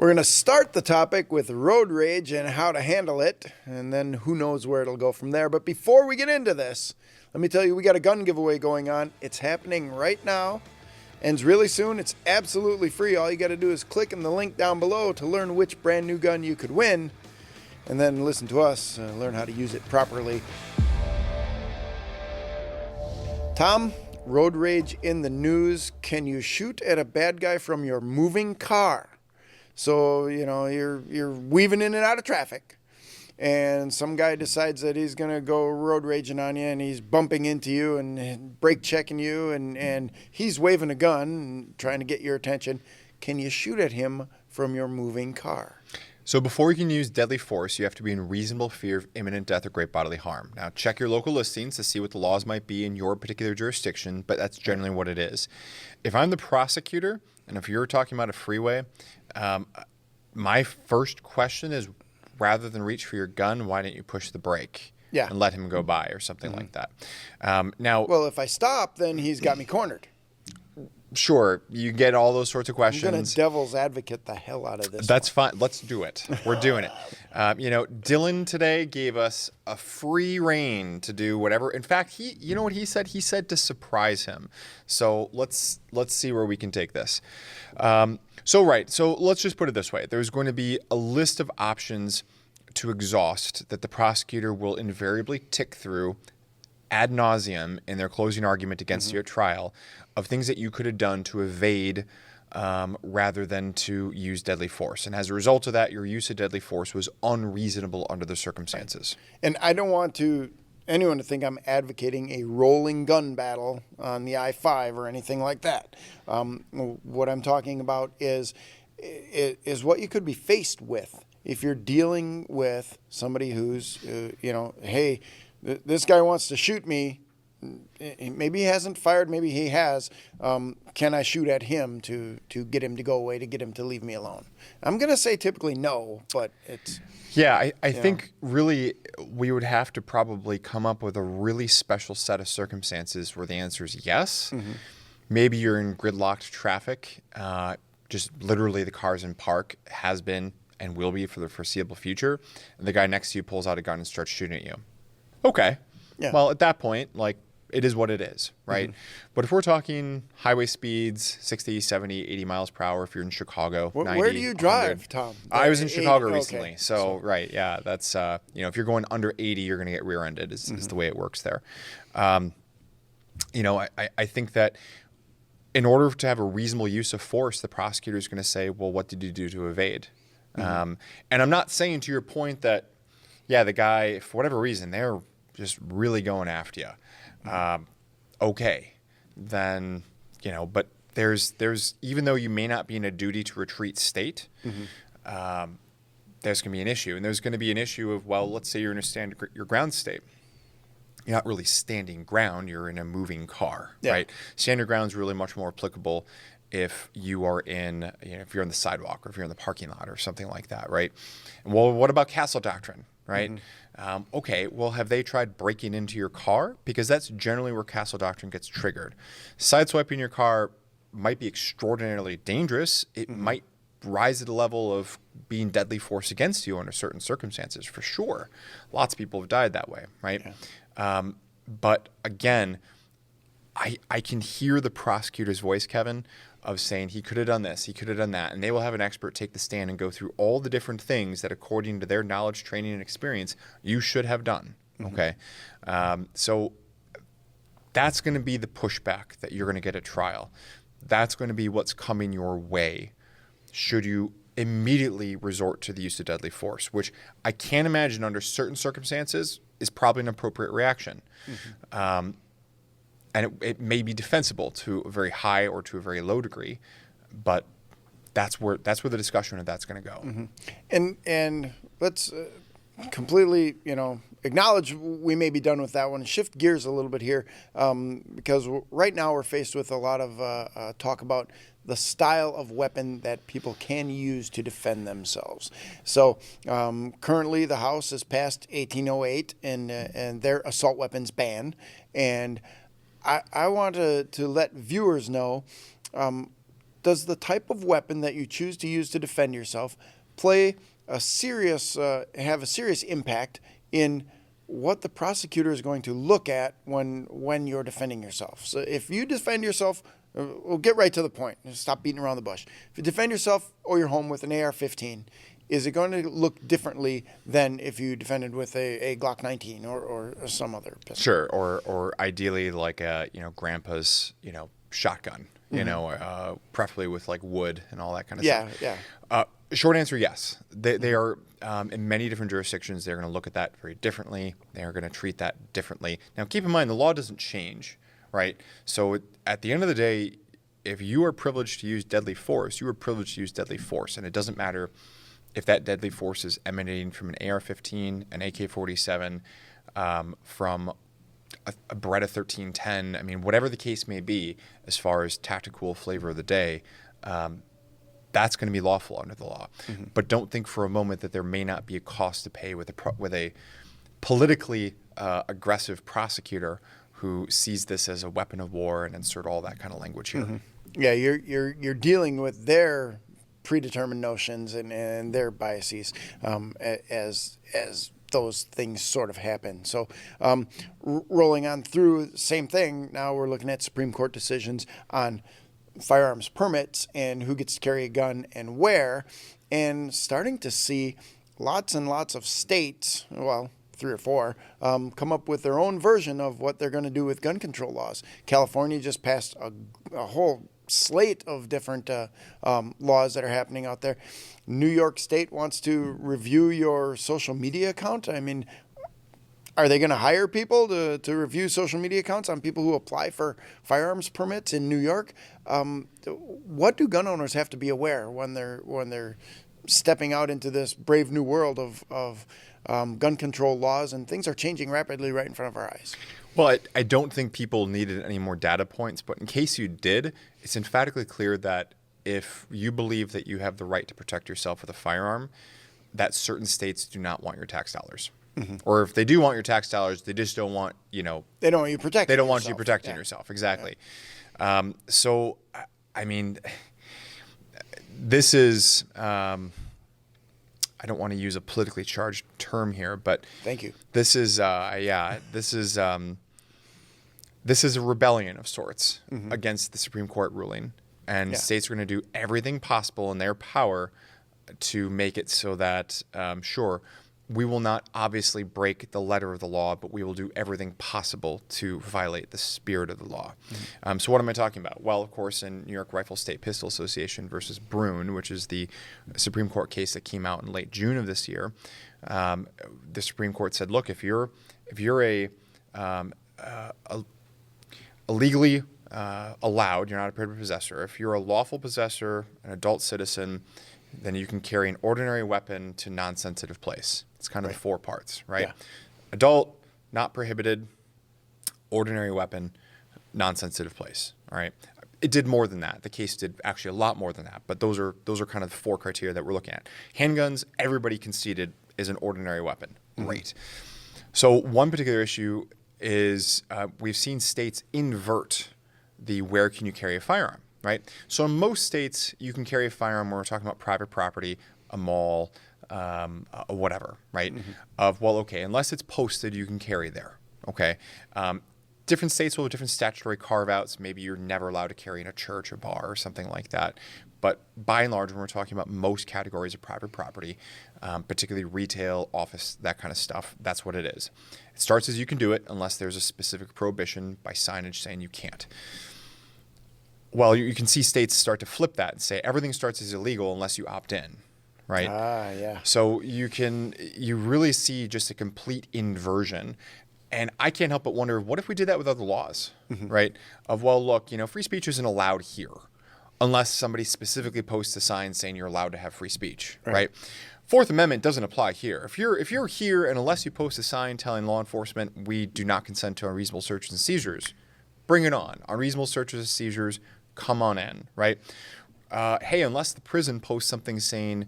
We're going to start the topic with road rage and how to handle it, and then who knows where it'll go from there. But before we get into this, let me tell you, we got a gun giveaway going on. It's happening right now. Ends really soon. It's absolutely free. All you got to do is click in the link down below to learn which brand new gun you could win, and then listen to us learn how to use it properly. Tom, road rage in the news. Can you shoot at a bad guy from your moving car? So, you're weaving in and out of traffic, and some guy decides that he's going to go road raging on you, and he's bumping into you and brake checking you, and he's waving a gun and trying to get your attention. Can you shoot at him from your moving car? So before you can use deadly force, you have to be in reasonable fear of imminent death or great bodily harm. Now, check your local listings to see what the laws might be in your particular jurisdiction, but that's generally what it is. If I'm the prosecutor, and if you're talking about a freeway, my first question is, rather than reach for your gun, why don't you push the brake and let him go by or something like that? Well, if I stop, then he's got me cornered. Sure, you get all those sorts of questions. I'm going to devil's advocate the hell out of this. That's fine. Let's do it. We're doing it. Dylan today gave us a free rein to do whatever. In fact, you know what he said? He said to surprise him. So let's see where we can take this. So let's just put it this way. There's going to be a list of options to exhaust that the prosecutor will invariably tick through ad nauseum in their closing argument against you at trial of things that you could have done to evade rather than to use deadly force. And as a result of that, your use of deadly force was unreasonable under the circumstances. And I don't want anyone to think I'm advocating a rolling gun battle on the I-5 or anything like that. What I'm talking about is what you could be faced with if you're dealing with somebody who's, hey, this guy wants to shoot me. Maybe he hasn't fired. Maybe he has. Can I shoot at him to get him to go away, to get him to leave me alone? I'm going to say typically no, but it's... Yeah, I think really we would have to probably come up with a really special set of circumstances where the answer is yes. Mm-hmm. Maybe you're in gridlocked traffic. Just literally the car's in park, has been and will be for the foreseeable future. And the guy next to you pulls out a gun and starts shooting at you. Okay. Yeah. Well, at that point, it is what it is, right? Mm-hmm. But if we're talking highway speeds, 60, 70, 80 miles per hour, if you're in Chicago, 90, where do you drive, 100. Tom? I was in Chicago recently. Okay. So, right, yeah, that's, if you're going under 80, you're going to get rear-ended is the way it works there. I think that in order to have a reasonable use of force, the prosecutor is going to say, well, what did you do to evade? Mm-hmm. And I'm not saying to your point that, the guy, for whatever reason, they're just really going after you. Okay, then, but there's even though you may not be in a duty to retreat state, there's going to be an issue. And there's going to be an issue of, well, let's say you're in your ground state. You're not really standing ground, you're in a moving car, right? Stand your ground is really much more applicable if you are in, if you're on the sidewalk or if you're in the parking lot or something like that, right? And well, what about Castle Doctrine, right? Okay, well, have they tried breaking into your car? Because that's generally where Castle Doctrine gets triggered. Sideswiping your car might be extraordinarily dangerous. It might rise to the level of being deadly force against you under certain circumstances, for sure. Lots of people have died that way, right? Yeah. But again, I can hear the prosecutor's voice, Kevin, of saying he could have done this, he could have done that, and they will have an expert take the stand and go through all the different things that, according to their knowledge, training, and experience, you should have done, okay? So that's going to be the pushback that you're going to get at trial. That's going to be what's coming your way should you immediately resort to the use of deadly force, which I can't imagine under certain circumstances is probably an appropriate reaction. And it may be defensible to a very high or to a very low degree, but that's where the discussion of that's going to go. And let's completely, acknowledge we may be done with that one. Shift gears a little bit here, because right now we're faced with a lot of talk about the style of weapon that people can use to defend themselves. So currently the House has passed 1808 and their assault weapons ban, and I want to let viewers know does the type of weapon that you choose to use to defend yourself have a serious impact in what the prosecutor is going to look at when you're defending yourself? So if you defend yourself, we'll get right to the point. Stop beating around the bush. If you defend yourself or your home with an AR-15, is it going to look differently than if you defended with a Glock 19 or some other pistol? Sure, or ideally like a grandpa's shotgun, preferably with like wood and all that kind of stuff. Yeah. Short answer, yes. They are in many different jurisdictions. They're going to look at that very differently. They are going to treat that differently. Now, keep in mind the law doesn't change, right? So at the end of the day, if you are privileged to use deadly force, you are privileged to use deadly force, and it doesn't matter if that deadly force is emanating from an AR-15, an AK-47, from a Beretta 1310. I mean, whatever the case may be, as far as tactical flavor of the day, that's going to be lawful under the law. Mm-hmm. But don't think for a moment that there may not be a cost to pay with a politically aggressive prosecutor who sees this as a weapon of war and insert all that kind of language here. Mm-hmm. Yeah, you're dealing with their predetermined notions and their biases as those things sort of happen. So rolling on through, same thing. Now we're looking at Supreme Court decisions on firearms permits and who gets to carry a gun and where, and starting to see lots and lots of states, well, 3 or 4, come up with their own version of what they're going to do with gun control laws. California just passed a whole slate of different laws that are happening out there. New York State wants to review your social media account. I mean, are they going to hire people to review social media accounts on people who apply for firearms permits in New York? What do gun owners have to be aware when they're stepping out into this brave new world of gun control laws, and things are changing rapidly right in front of our eyes? Well, I don't think people needed any more data points, but in case you did, it's emphatically clear that if you believe that you have the right to protect yourself with a firearm, that certain states do not want your tax dollars. Mm-hmm. Or if they do want your tax dollars, they just don't want, they don't want you protecting They don't want you protecting yourself. Exactly. Yeah. So, I mean, this is, I don't want to use a politically charged term here, but thank you. This is, this is a rebellion of sorts against the Supreme Court ruling, and states are going to do everything possible in their power to make it so that, sure, we will not obviously break the letter of the law, but we will do everything possible to violate the spirit of the law. Mm-hmm. So what am I talking about? Well, of course, in New York Rifle State Pistol Association versus Brune, which is the Supreme Court case that came out in late June of this year, the Supreme Court said, look, if you're a legally allowed, you're not a prepared possessor. If you're a lawful possessor, an adult citizen, then you can carry an ordinary weapon to non-sensitive place. It's kind of the 4 parts, right? Yeah. Adult, not prohibited, ordinary weapon, non-sensitive place, all right? It did more than that. The case did actually a lot more than that, but those are kind of the 4 criteria that we're looking at. Handguns, everybody conceded, is an ordinary weapon. Great. So one particular issue is we've seen states invert the where can you carry a firearm, right? So in most states, you can carry a firearm when we're talking about private property, a mall, whatever, right? Okay, unless it's posted, you can carry there, okay? Different states will have different statutory carve-outs. Maybe you're never allowed to carry in a church, a bar, or something like that. But by and large, when we're talking about most categories of private property, particularly retail, office, that kind of stuff, that's what it is. It starts as you can do it unless there's a specific prohibition by signage saying you can't. Well, you can see states start to flip that and say everything starts as illegal unless you opt in, right? Yeah. So you really see just a complete inversion. And I can't help but wonder, what if we did that with other laws, right? Look, free speech isn't allowed here unless somebody specifically posts a sign saying you're allowed to have free speech, right? Fourth Amendment doesn't apply here. If you're here and unless you post a sign telling law enforcement we do not consent to unreasonable searches and seizures, bring it on. Unreasonable searches and seizures, come on in, right? Hey, unless the prison posts something saying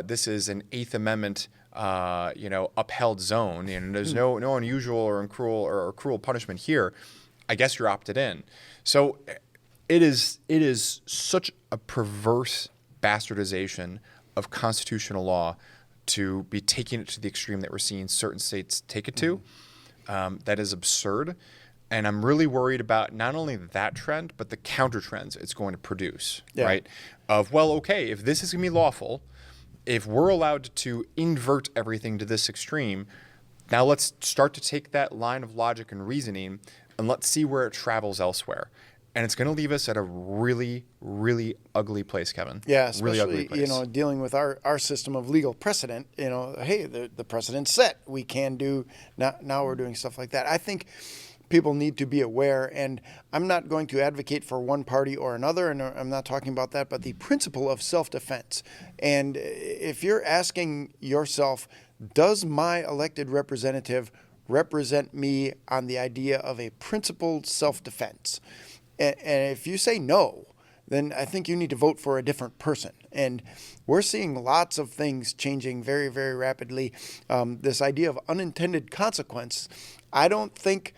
this is an Eighth Amendment upheld zone, and there's no unusual or cruel punishment here, I guess you're opted in. So it is such a perverse bastardization of constitutional law to be taking it to the extreme that we're seeing certain states take it to. That is absurd. And I'm really worried about not only that trend, but the counter trends it's going to produce, right? Of, well, okay, if this is going to be lawful, if we're allowed to invert everything to this extreme, now let's start to take that line of logic and reasoning and let's see where it travels elsewhere. And it's going to leave us at a really, really ugly place, Kevin. Yeah, especially, really ugly place. Dealing with our system of legal precedent, hey, the precedent's set. We can do, now we're doing stuff like that. I think people need to be aware, and I'm not going to advocate for one party or another, and I'm not talking about that, but the principle of self-defense. And if you're asking yourself, does my elected representative represent me on the idea of a principled self-defense? And if you say no, then I think you need to vote for a different person. And we're seeing lots of things changing very, very rapidly. This idea of unintended consequence, I don't think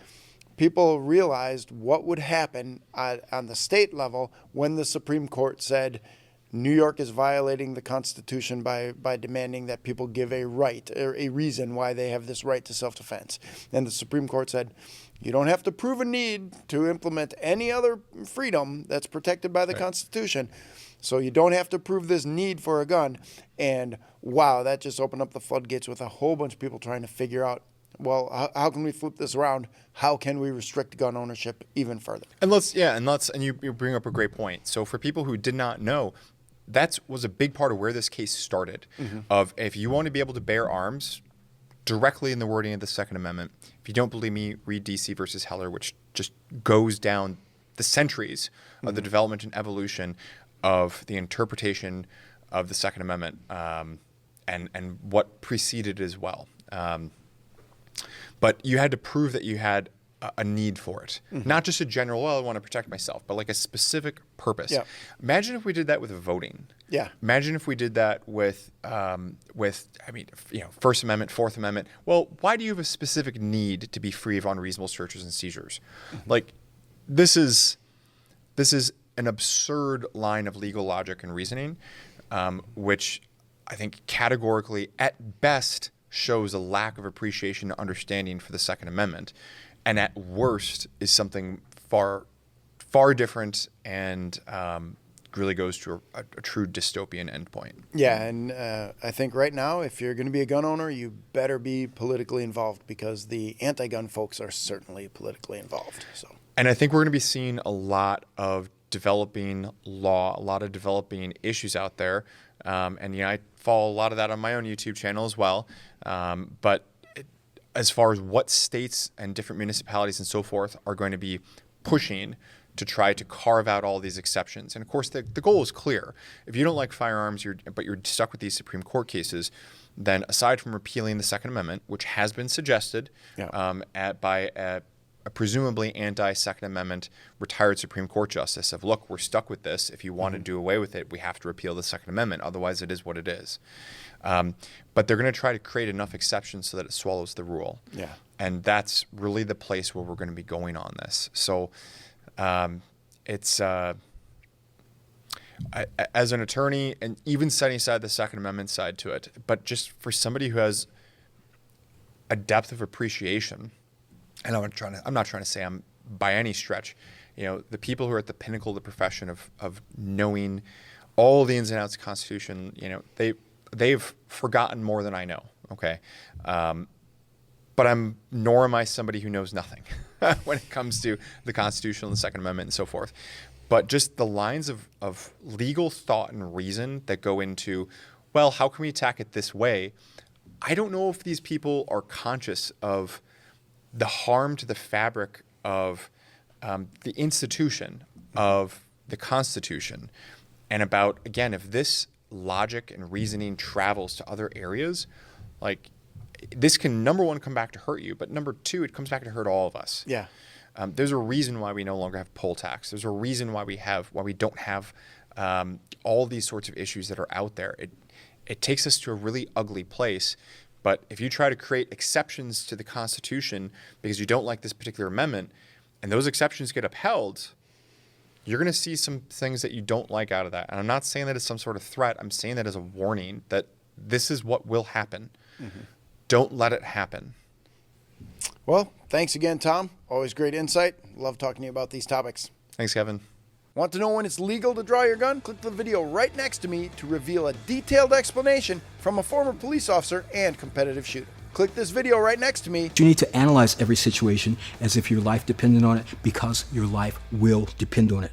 people realized what would happen on the state level when the Supreme Court said New York is violating the Constitution by demanding that people give a right or a reason why they have this right to self-defense. And the Supreme Court said, you don't have to prove a need to implement any other freedom that's protected by the Constitution. So you don't have to prove this need for a gun. And wow, that just opened up the floodgates with a whole bunch of people trying to figure out, well, how can we flip this around? How can we restrict gun ownership even further? And you bring up a great point. So for people who did not know, that was a big part of where this case started. Of if you want to be able to bear arms directly in the wording of the Second Amendment, if you don't believe me, read DC versus Heller, which just goes down the centuries of the development and evolution of the interpretation of the Second Amendment and what preceded as well. But you had to prove that you had a need for it. Not just a general, well, I want to protect myself, but like a specific purpose. Yeah. Imagine if we did that with voting. Yeah. Imagine if we did that with First Amendment, Fourth Amendment. Well, why do you have a specific need to be free of unreasonable searches and seizures? Like, this is an absurd line of legal logic and reasoning, which I think categorically, at best, shows a lack of appreciation and understanding for the Second Amendment, and at worst is something far, far different and really goes to a true dystopian endpoint. Yeah, and I think right now, if you're going to be a gun owner, you better be politically involved, because the anti-gun folks are certainly politically involved. And I think we're going to be seeing a lot of developing law, a lot of developing issues out there. And I follow a lot of that on my own YouTube channel as well. But as far as what states and different municipalities and so forth are going to be pushing to try to carve out all these exceptions. And of course, the goal is clear. If you don't like firearms, but you're stuck with these Supreme Court cases, then aside from repealing the Second Amendment, which has been suggested by a presumably anti-Second Amendment retired Supreme Court justice of, look, we're stuck with this. If you want to do away with it, we have to repeal the Second Amendment. Otherwise, it is what it is. But they're going to try to create enough exceptions so that it swallows the rule. Yeah. And that's really the place where we're going to be going on this. So it's as an attorney, and even setting aside the Second Amendment side to it, but just for somebody who has a depth of appreciation, and I'm not trying to say I'm by any stretch, the people who are at the pinnacle of the profession of knowing all the ins and outs of the Constitution, they've forgotten more than I know. Okay. But nor am I somebody who knows nothing when it comes to the Constitution and the Second Amendment and so forth. But just the lines of legal thought and reason that go into, well, how can we attack it this way? I don't know if these people are conscious of the harm to the fabric of the institution of the Constitution, and about, again, if this logic and reasoning travels to other areas, like, this can, number one, come back to hurt you, but number two, it comes back to hurt all of us. Yeah. There's a reason why we no longer have poll tax. There's a reason why we don't have all these sorts of issues that are out there. It takes us to a really ugly place. But if you try to create exceptions to the Constitution because you don't like this particular amendment, and those exceptions get upheld, You're going to see some things that you don't like out of that. And I'm not saying that as some sort of threat. I'm saying that as a warning that this is what will happen. Don't let it happen. Well, thanks again, Tom. Always great insight. Love talking to you about these topics. Thanks, Kevin. Want to know when it's legal to draw your gun? Click the video right next to me to reveal a detailed explanation from a former police officer and competitive shooter. Click this video right next to me. You need to analyze every situation as if your life depended on it, because your life will depend on it.